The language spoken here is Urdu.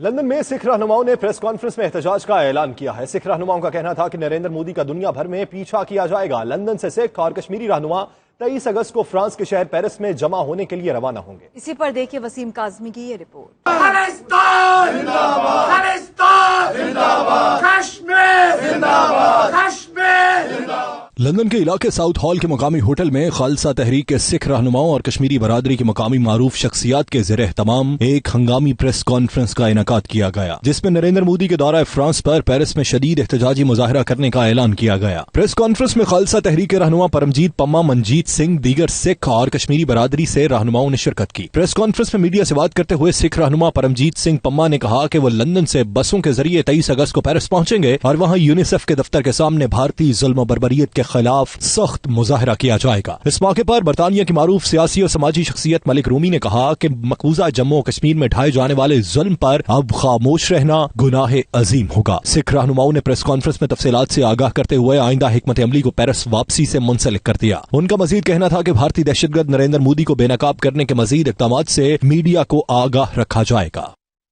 لندن میں سکھ رہنماؤں نے پریس کانفرنس میں احتجاج کا اعلان کیا ہے۔ سکھ رہنماؤں کا کہنا تھا کہ نریندر مودی کا دنیا بھر میں پیچھا کیا جائے گا۔ لندن سے سکھ اور کشمیری رہنما 23 اگست کو فرانس کے شہر پیرس میں جمع ہونے کے لیے روانہ ہوں گے۔ اسی پر دیکھیے وسیم کاظمی کی یہ رپورٹ۔ لندن کے علاقے ساؤتھ ہال کے مقامی ہوٹل میں خالصہ تحریک کے سکھ رہنماؤں اور کشمیری برادری کی مقامی معروف شخصیات کے زیر اہتمام ایک ہنگامی پریس کانفرنس کا انعقاد کیا گیا، جس میں نریندر مودی کے دورہ فرانس پر پیرس میں شدید احتجاجی مظاہرہ کرنے کا اعلان کیا گیا۔ پریس کانفرنس میں خالصہ تحریک کے رہنما پرمجیت پما، منجیت سنگھ، دیگر سکھ اور کشمیری برادری سے رہنماؤں نے شرکت کی۔ پریس کانفرنس میں میڈیا سے بات کرتے ہوئے سکھ رہنما پرمجیت سنگھ پما نے کہا کہ وہ لندن سے بسوں کے ذریعے 23 اگست کو پیرس پہنچیں گے اور وہاں یونیسیف کے دفتر کے سامنے بھارتی ظلم و بربریت کے خلاف سخت مظاہرہ کیا جائے گا۔ اس موقع پر برطانیہ کی معروف سیاسی اور سماجی شخصیت ملک رومی نے کہا کہ مقبوضہ جموں و کشمیر میں ڈھائے جانے والے ظلم پر اب خاموش رہنا گناہ عظیم ہوگا۔ سکھ رہنماؤں نے پریس کانفرنس میں تفصیلات سے آگاہ کرتے ہوئے آئندہ حکمت عملی کو پیرس واپسی سے منسلک کر دیا۔ ان کا مزید کہنا تھا کہ بھارتی دہشت گرد نریندر مودی کو بے نقاب کرنے کے مزید اقدامات سے میڈیا کو آگاہ رکھا جائے گا۔